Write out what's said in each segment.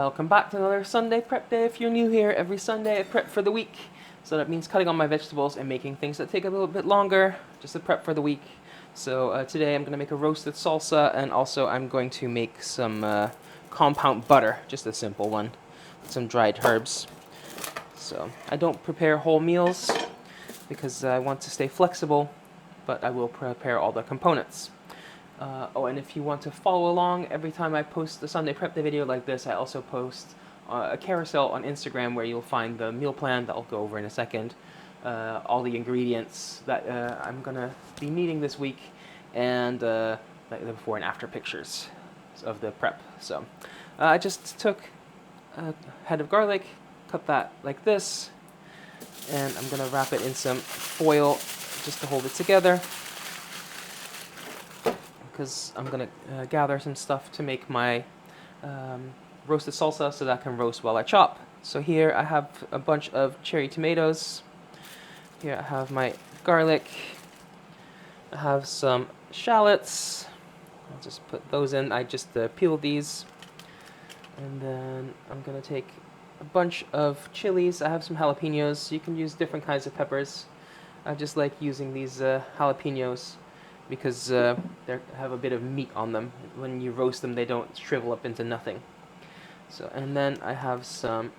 Welcome back to another Sunday prep day. If you're new here, every Sunday I prep for the week. So that means cutting all my vegetables and making things that take a little bit longer, just to prep for the week. So today I'm going to make a roasted salsa, and also I'm going to make some compound butter, just a simple one, with some dried herbs. So I don't prepare whole meals because I want to stay flexible, but I will prepare all the components. And if you want to follow along, every time I post a Sunday prep day video like this, I also post a carousel on Instagram where you'll find the meal plan that I'll go over in a second, all the ingredients that I'm going to be needing this week, and the before and after pictures of the prep. So I just took a head of garlic, cut that like this, and I'm going to wrap it in some foil just to hold it together, because I'm going to gather some stuff to make my roasted salsa so that I can roast while I chop. So here I have a bunch of cherry tomatoes. Here I have my garlic. I have some shallots. I'll just put those in. I just peeled these. And then I'm going to take a bunch of chilies. I have some jalapenos. You can use different kinds of peppers. I just like using these jalapenos because they have a bit of meat on them. When you roast them, they don't shrivel up into nothing. So, and then I have some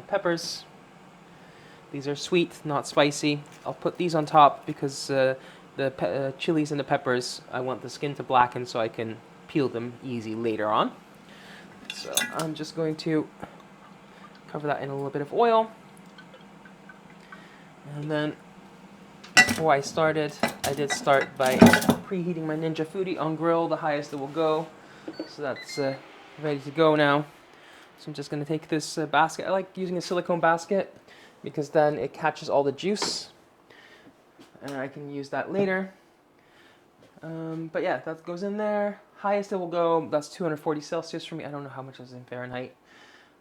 peppers. These are sweet, not spicy. I'll put these on top because the chilies and the peppers, I want the skin to blacken so I can peel them easy later on. So I'm just going to cover that in a little bit of oil. And then before I started, I did start by preheating my Ninja Foodi on grill, the highest it will go. So that's ready to go now. So I'm just going to take this basket. I like using a silicone basket because then it catches all the juice. And I can use that later. But yeah, that goes in there. Highest it will go, that's 240 Celsius for me. I don't know how much is in Fahrenheit.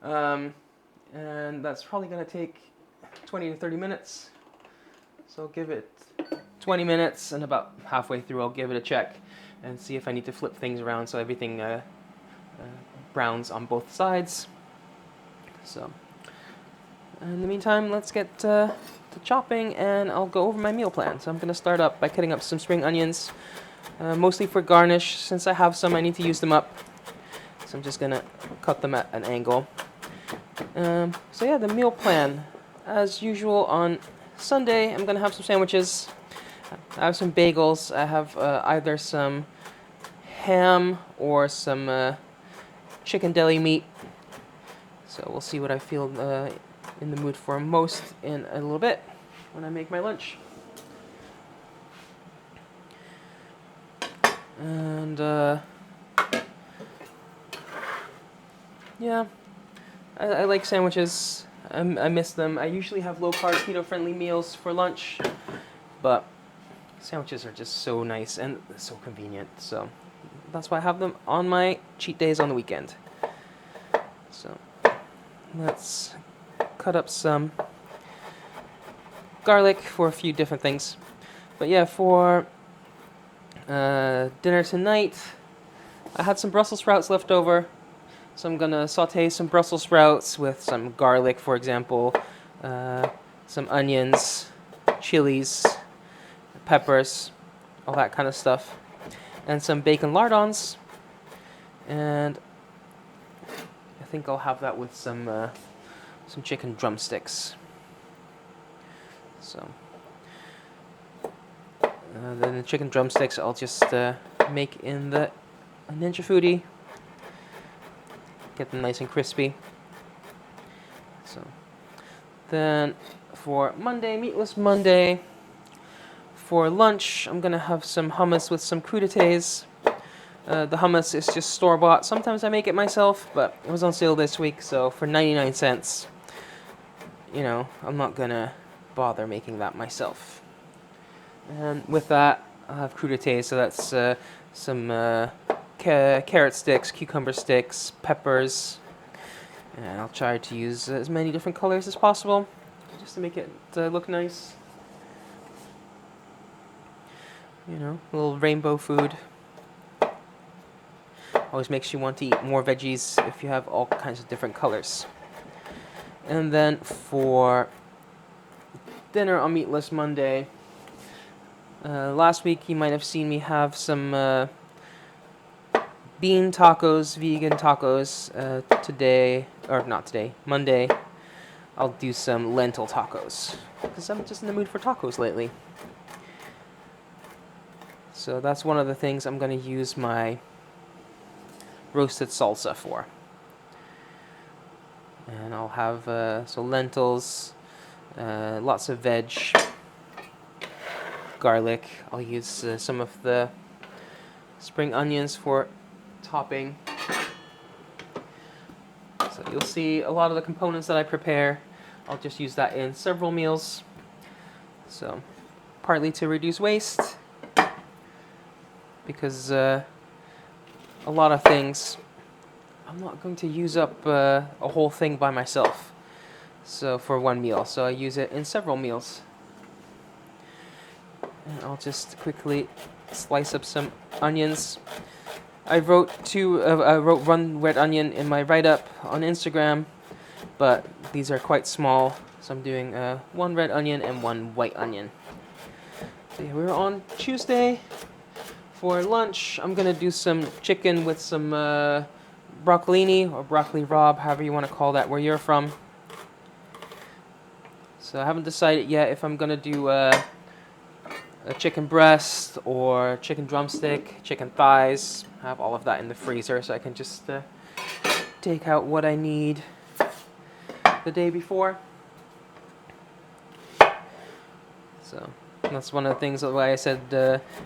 And that's probably going to take 20 to 30 minutes. So I'll give it 20 minutes, and about halfway through I'll give it a check and see if I need to flip things around so everything browns on both sides. So in the meantime, let's get to chopping, and I'll go over my meal plan. So I'm going to start up by cutting up some spring onions, mostly for garnish. Since I have some, I need to use them up. So I'm just going to cut them at an angle. So yeah, the meal plan. As usual on Sunday, I'm going to have some sandwiches. I have some bagels. I have either some ham or some chicken deli meat. So we'll see what I feel in the mood for most in a little bit when I make my lunch. And yeah, I like sandwiches. I miss them. I usually have low-carb, keto-friendly meals for lunch, but sandwiches are just so nice and so convenient. So that's why I have them on my cheat days on the weekend. So let's cut up some garlic for a few different things. But yeah, for dinner tonight, I had some Brussels sprouts left over. So I'm going to saute some Brussels sprouts with some garlic, for example, some onions, chilies, peppers, all that kind of stuff, and some bacon lardons. And I think I'll have that with some chicken drumsticks. So then the chicken drumsticks I'll just make in the Ninja Foodi. Get them nice and crispy. So then for Monday, Meatless Monday, for lunch I'm gonna have some hummus with some crudités. The hummus is just store-bought. Sometimes I make it myself, but it was on sale this week, so for 99 cents, you know, I'm not gonna bother making that myself. And with that, I'll have crudités, so that's some carrot sticks, cucumber sticks, peppers, and I'll try to use as many different colors as possible just to make it look nice. You know, a little rainbow food. Always makes you want to eat more veggies if you have all kinds of different colors. And then for dinner on Meatless Monday, last week you might have seen me have some bean tacos, vegan tacos. Today, or not today, Monday, I'll do some lentil tacos because I'm just in the mood for tacos lately. So that's one of the things I'm going to use my roasted salsa for. And I'll have so lentils, lots of veg, garlic. I'll use some of the spring onions for topping. So you'll see a lot of the components that I prepare, I'll just use that in several meals. So partly to reduce waste, because a lot of things I'm not going to use up a whole thing by myself, so for one meal, so I use it in several meals. And I'll just quickly slice up some onions. I wrote one red onion in my write-up on Instagram, but these are quite small, so I'm doing one red onion and one white onion. So yeah, we're on Tuesday. For lunch, I'm gonna do some chicken with some broccolini, or broccoli rabe, however you want to call that where you're from. So I haven't decided yet if I'm gonna do a chicken breast or chicken drumstick, chicken thighs. I have all of that in the freezer, so I can just take out what I need the day before. So that's one of the things why I said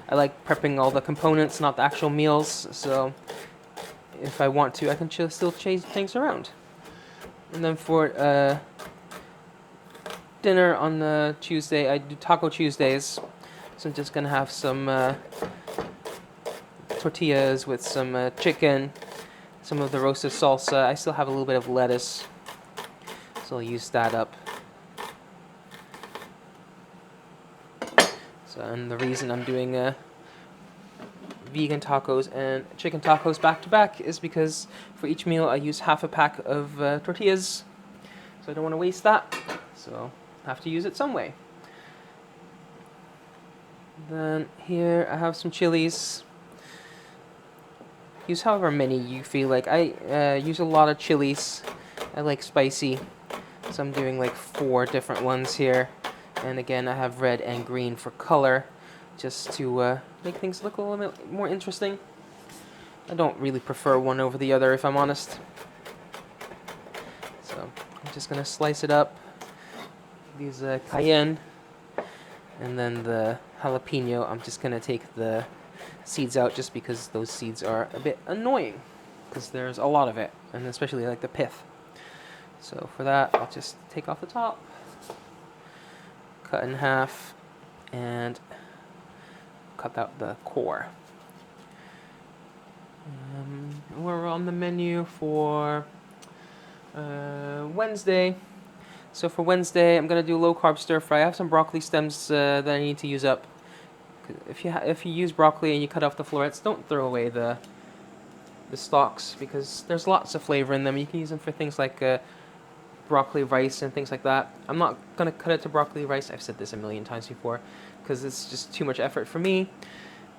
I like prepping all the components, not the actual meals. So if I want to, I can still change things around. And then for dinner on Tuesday, I do Taco Tuesdays. So I'm just going to have some tortillas with some chicken, some of the roasted salsa. I still have a little bit of lettuce, so I'll use that up. So, and the reason I'm doing vegan tacos and chicken tacos back to back is because for each meal I use half a pack of tortillas, so I don't want to waste that, so I have to use it some way. Then here I have some chilies. Use however many you feel like. I use a lot of chilies. I like spicy, so I'm doing like 4 different ones here. And again, I have red and green for color, just to make things look a little bit more interesting. I don't really prefer one over the other, if I'm honest. So I'm just gonna slice it up. These cayenne, and then the jalapeno, I'm just gonna take the seeds out just because those seeds are a bit annoying, because there's a lot of it, and especially like the pith. So for that, I'll just take off the top, cut in half, and cut out the core. We're on the menu for Wednesday. So for Wednesday, I'm gonna do low carb stir fry. I have some broccoli stems that I need to use up. If you use broccoli and you cut off the florets, don't throw away the stalks, because there's lots of flavor in them. You can use them for things like broccoli rice and things like that. I'm not gonna cut it to broccoli rice. I've said this a million times before, because it's just too much effort for me.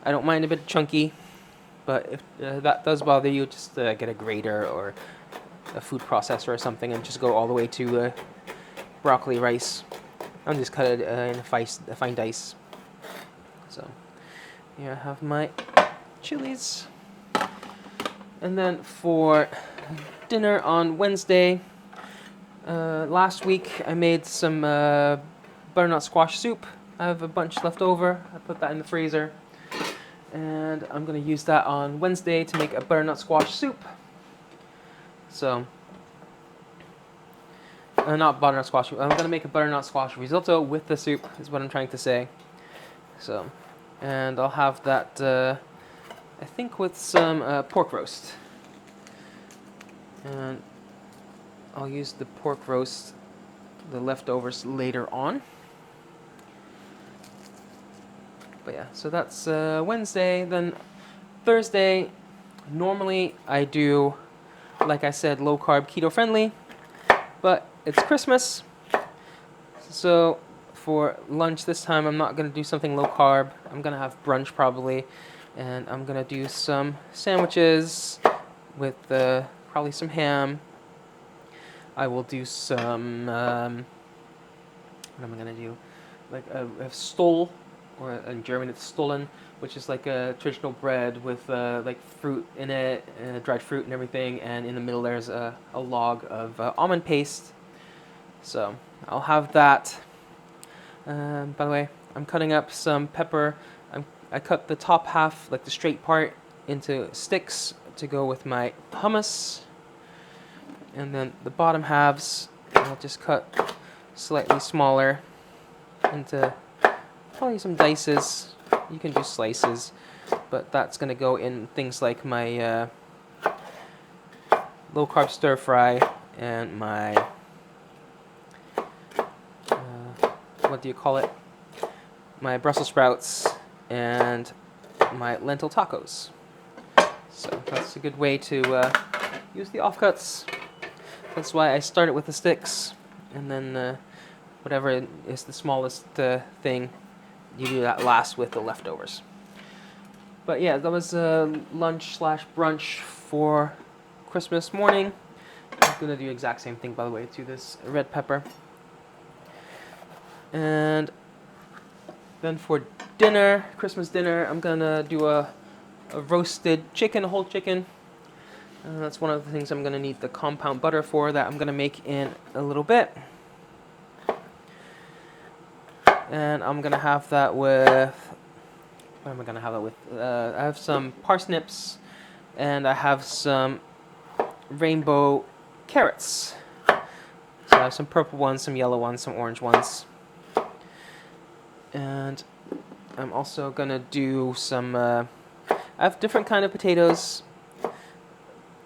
I don't mind a bit chunky, but if that does bother you, just get a grater or a food processor or something and just go all the way to broccoli rice. I'll just cut it in a fine dice. So here I have my chilies. And then for dinner on Wednesday, last week I made some butternut squash soup. I have a bunch left over. I put that in the freezer. And I'm going to use that on Wednesday to make a butternut squash soup. So, not butternut squash. I'm going to make a butternut squash risotto with the soup, is what I'm trying to say. So, and I'll have that, I think, with some pork roast. And I'll use the pork roast, the leftovers, later on. But yeah, so that's Wednesday. Then Thursday, Normally I do, like I said, low carb, keto friendly, but it's Christmas, so for lunch this time I'm not gonna do something low carb. I'm gonna have brunch probably, and I'm gonna do some sandwiches with probably some ham. I will do some. What am I gonna do? Like a stol, or in German it's stollen, which is like a traditional bread with like fruit in it, dried fruit and everything, and in the middle there's a log of almond paste. So I'll have that. By the way, I'm cutting up some pepper. I cut the top half, like the straight part, into sticks to go with my hummus. And then the bottom halves, I'll just cut slightly smaller into probably some dices. You can do slices, but that's going to go in things like my low carb stir fry and my, what do you call it? My Brussels sprouts and my lentil tacos. So that's a good way to use the offcuts. That's why I started with the sticks, and then whatever is the smallest thing, you do that last with the leftovers. But yeah, that was lunch slash brunch for Christmas morning. I'm gonna do the exact same thing, by the way, to this red pepper. And then for dinner, Christmas dinner, I'm gonna do a roasted chicken, a whole chicken. That's one of the things I'm going to need the compound butter for, that I'm going to make in a little bit. And I'm going to have that with, what am I going to have that with? I have some parsnips, and I have some rainbow carrots. So I have some purple ones, some yellow ones, some orange ones. And I'm also going to do some, I have different kind of potatoes.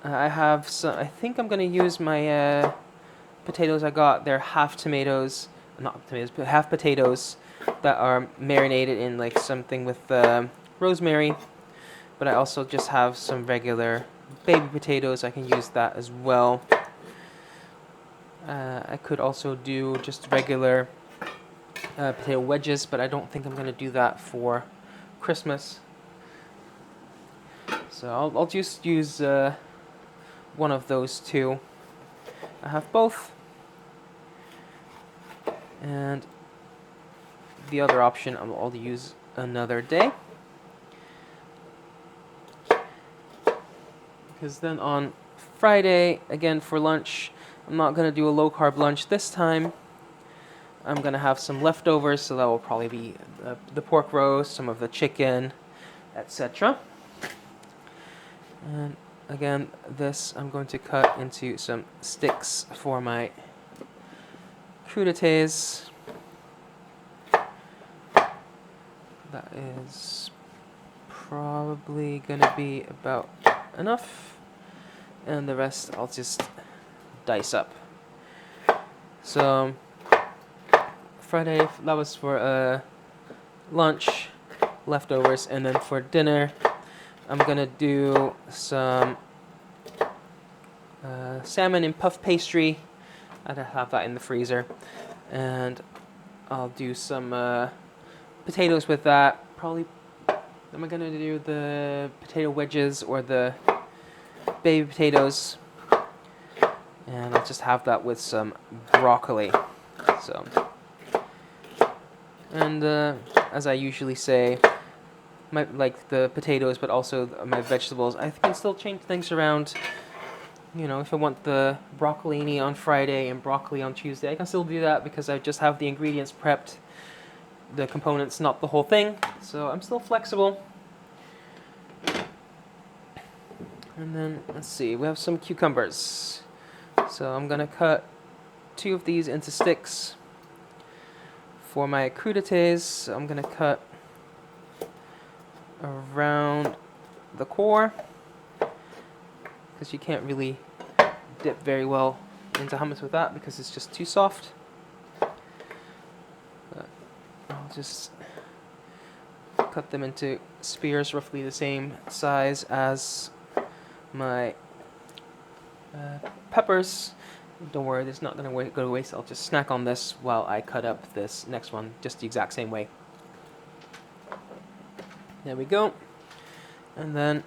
I have some. I think I'm gonna use my potatoes I got. They're half tomatoes, not tomatoes, but half potatoes that are marinated in like something with rosemary. But I also just have some regular baby potatoes. I can use that as well. I could also do just regular potato wedges, but I don't think I'm gonna do that for Christmas. So I'll just use one of those two. I have both, and the other option I'll use another day, because then on Friday, again for lunch, I'm not going to do a low carb lunch this time. I'm going to have some leftovers, so that will probably be the pork roast, some of the chicken, etc. And again, this I'm going to cut into some sticks for my crudités. That is probably going to be about enough. And the rest I'll just dice up. So Friday, that was for lunch, leftovers, and then for dinner, I'm going to do some salmon in puff pastry. I have that in the freezer. And I'll do some potatoes with that. Probably, am I going to do the potato wedges or the baby potatoes? And I'll just have that with some broccoli. So, and as I usually say, like the potatoes, but also my vegetables, I can still change things around. You know, if I want the broccolini on Friday and broccoli on Tuesday, I can still do that because I just have the ingredients prepped, the components, not the whole thing. So I'm still flexible. And then, let's see, we have some cucumbers. So I'm going to cut 2 of these into sticks. For my crudités, I'm going to cut around the core, because you can't really dip very well into hummus with that because it's just too soft. But I'll just cut them into spears roughly the same size as my peppers. Don't worry, this is not going to go to waste. I'll just snack on this while I cut up this next one, just the exact same way. There we go. And then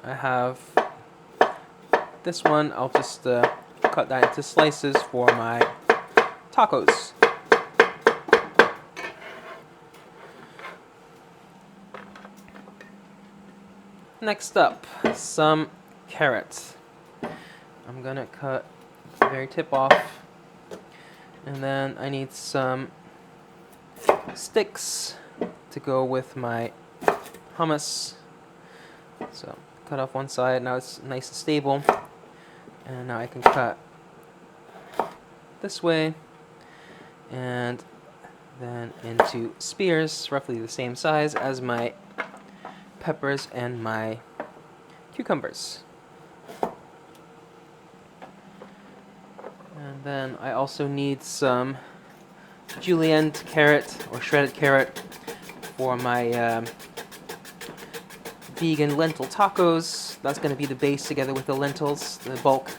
I have this one. I'll just cut that into slices for my tacos. Next up, some carrots. I'm gonna cut the very tip off, and then I need some sticks to go with my hummus. So cut off one side, now it's nice and stable, and now I can cut this way and then into spears roughly the same size as my peppers and my cucumbers. And then I also need some julienne carrot or shredded carrot for my vegan lentil tacos. That's going to be the base together with the lentils, the bulk.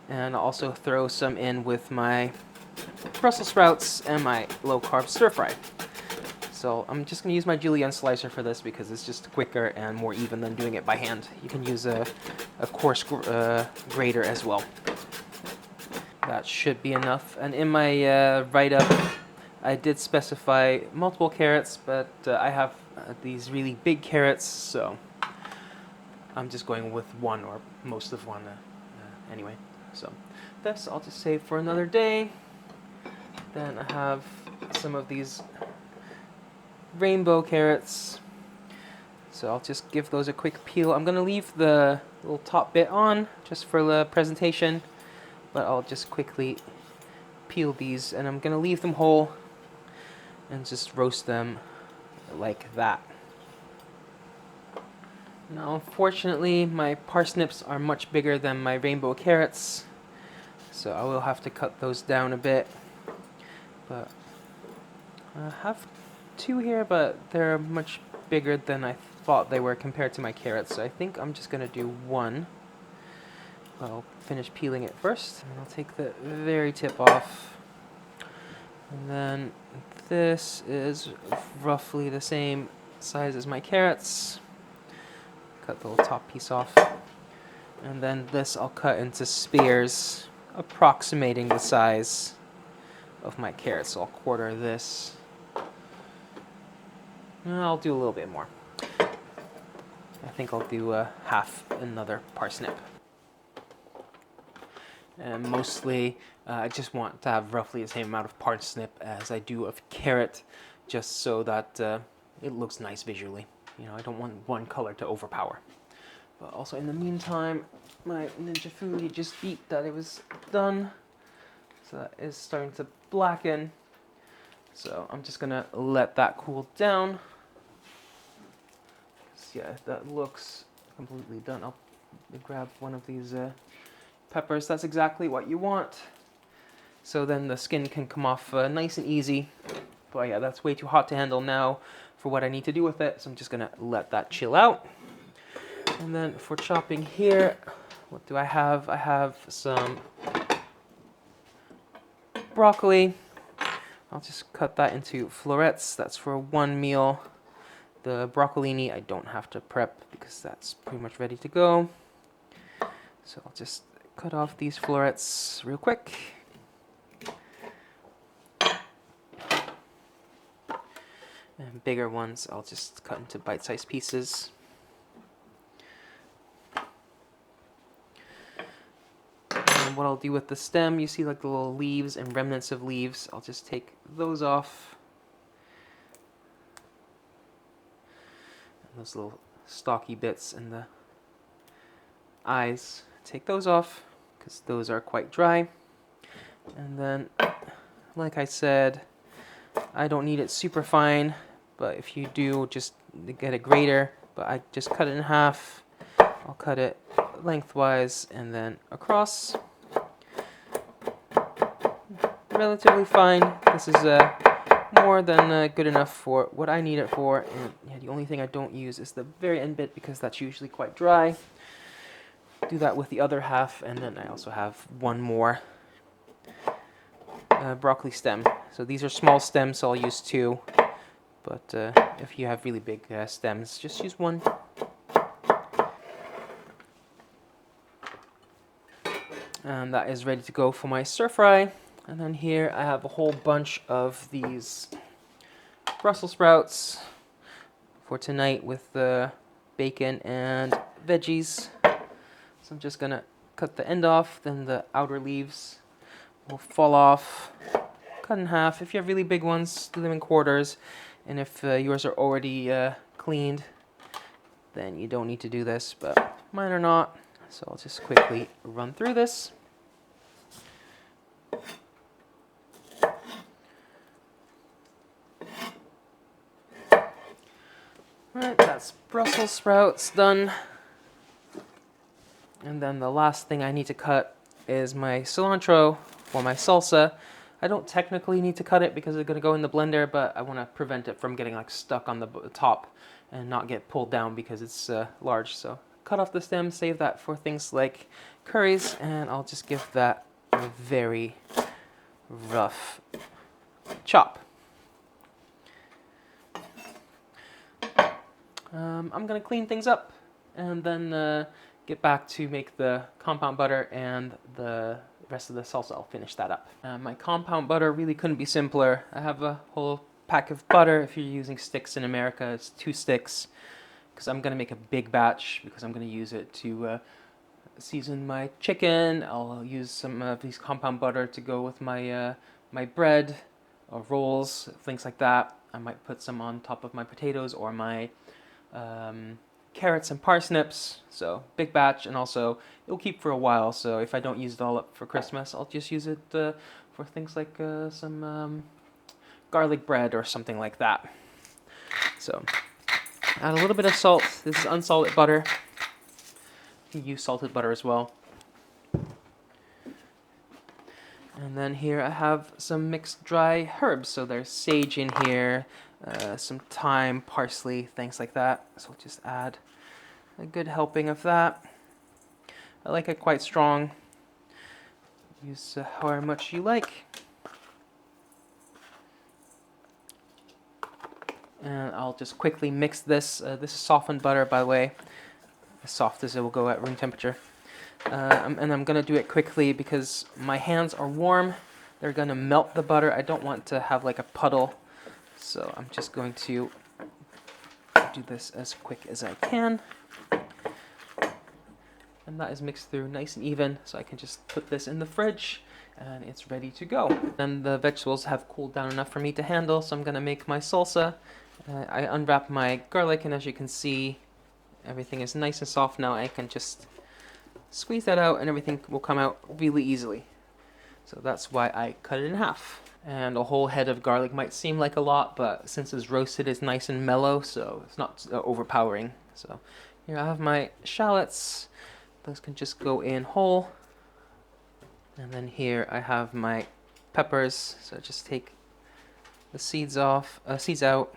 And I'll also throw some in with my Brussels sprouts and my low-carb stir-fry. So I'm just going to use my julienne slicer for this because it's just quicker and more even than doing it by hand. You can use a coarse grater as well. That should be enough. And in my write-up, I did specify multiple carrots, but I have these really big carrots, so I'm just going with one or most of one anyway. So this I'll just save for another day. Then I have some of these rainbow carrots, so I'll just give those a quick peel. I'm gonna leave the little top bit on just for the presentation, but I'll just quickly peel these, and I'm gonna leave them whole and just roast them like that. Now unfortunately my parsnips are much bigger than my rainbow carrots, so I will have to cut those down a bit. But I have two here, but they're much bigger than I thought they were compared to my carrots, so I think I'm just gonna do one. I'll finish peeling it first, and I'll take the very tip off. And then this is roughly the same size as my carrots. Cut the little top piece off. And then this I'll cut into spears, approximating the size of my carrots. So I'll quarter this. And I'll do a little bit more. I think I'll do half another parsnip. And mostly I just want to have roughly the same amount of parsnip as I do of carrot, just so that it looks nice visually. You know, I don't want one color to overpower. But also in the meantime, my Ninja Foodi just beat that it was done. So that is starting to blacken. So I'm just gonna let that cool down. So yeah, that looks completely done. I'll grab one of these peppers. That's exactly what you want. So then the skin can come off nice and easy. But yeah, that's way too hot to handle now for what I need to do with it. So I'm just gonna let that chill out. And then for chopping here, what do I have? I have some broccoli. I'll just cut that into florets. That's for one meal. The broccolini I don't have to prep because that's pretty much ready to go. So I'll just cut off these florets real quick. And bigger ones I'll just cut into bite-sized pieces. And what I'll do with the stem, you see like the little leaves and remnants of leaves, I'll just take those off. And those little stalky bits in the eyes, take those off because those are quite dry. And then, like I said, I don't need it super fine, but if you do, just get a grater. But I just cut it in half. I'll cut it lengthwise and then across. Relatively fine. This is more than good enough for what I need it for. And yeah, the only thing I don't use is the very end bit because that's usually quite dry. do that with the other half, and then I also have one more broccoli stem. So these are small stems, so I'll use 2. But if you have really big stems, just use 1. And that is ready to go for my stir fry. And then here I have a whole bunch of these Brussels sprouts for tonight with the bacon and veggies. So I'm just gonna cut the end off, then the outer leaves will fall off. Cut in half. If you have really big ones, do them in quarters. And if yours are already cleaned, then you don't need to do this, but mine are not. So I'll just quickly run through this. Alright, that's Brussels sprouts done. And then the last thing I need to cut is my cilantro for my salsa. I don't technically need to cut it because it's going to go in the blender, but I want to prevent it from getting like stuck on the top and not get pulled down because it's large. So cut off the stem, save that for things like curries, and I'll just give that a very rough chop. I'm going to clean things up and then get back to make the compound butter and the rest of the salsa. I'll finish that up. My compound butter really couldn't be simpler. I have a whole pack of butter. If you're using sticks in America, it's 2 sticks because I'm going to make a big batch because I'm going to use it to season my chicken. I'll use some of these compound butter to go with my my bread or rolls, things like that. I might put some on top of my potatoes or my carrots and parsnips. So big batch, and also it'll keep for a while. So if I don't use it all up for Christmas, I'll just use it for things like some garlic bread or something like that. So add a little bit of salt. This is unsalted butter. You can use salted butter as well. And then here I have some mixed dry herbs. So there's sage in here, some thyme, parsley, things like that. So I'll just add a good helping of that. I like it quite strong. Use however much you like. And I'll just quickly mix this. This is softened butter, by the way, as soft as it will go at room temperature. And I'm going to do it quickly because my hands are warm. They're going to melt the butter. I don't want to have like a puddle. So I'm just going to do this as quick as I can. And that is mixed through nice and even. So I can just put this in the fridge and it's ready to go. Then the vegetables have cooled down enough for me to handle. So I'm going to make my salsa. I unwrap my garlic, and as you can see, everything is nice and soft now. I can just squeeze that out and everything will come out really easily. So that's why I cut it in half. And a whole head of garlic might seem like a lot, but since it's roasted, it's nice and mellow, so it's not overpowering. So here I have my shallots. Those can just go in whole. And then here I have my peppers. So just take the seeds out.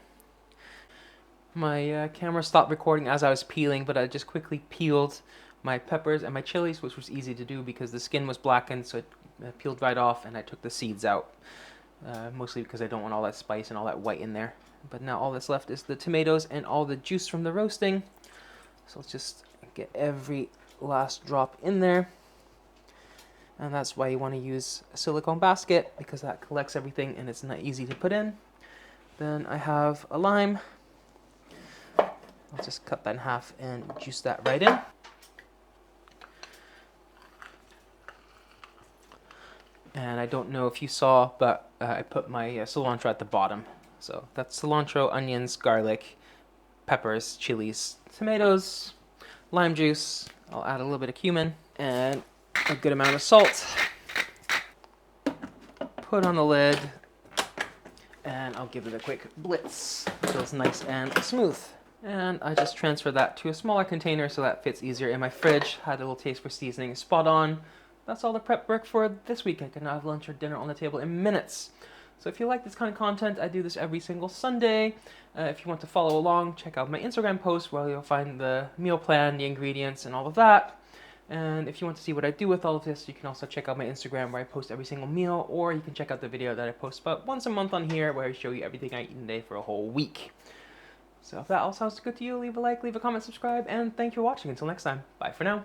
My camera stopped recording as I was peeling, but I just quickly peeled my peppers and my chilies, which was easy to do because the skin was blackened, so it peeled right off, and I took the seeds out, mostly because I don't want all that spice and all that white in there. But now all that's left is the tomatoes and all the juice from the roasting. So let's just get every last drop in there. And that's why you want to use a silicone basket, because that collects everything and it's not easy to put in. Then I have a lime. I'll just cut that in half and juice that right in. And I don't know if you saw, but I put my cilantro at the bottom. So that's cilantro, onions, garlic, peppers, chilies, tomatoes, lime juice. I'll add a little bit of cumin and a good amount of salt. Put on the lid, and I'll give it a quick blitz until it's nice and smooth. And I just transfer that to a smaller container so that fits easier in my fridge. Had a little taste for seasoning, spot on. That's all the prep work for this week. I can now have lunch or dinner on the table in minutes. So if you like this kind of content, I do this every single Sunday. If you want to follow along, check out my Instagram post where you'll find the meal plan, the ingredients, and all of that. And if you want to see what I do with all of this, you can also check out my Instagram where I post every single meal, or you can check out the video that I post about once a month on here where I show you everything I eat in a day for a whole week. So if that all sounds good to you, leave a like, leave a comment, subscribe, and thank you for watching. Until next time, bye for now.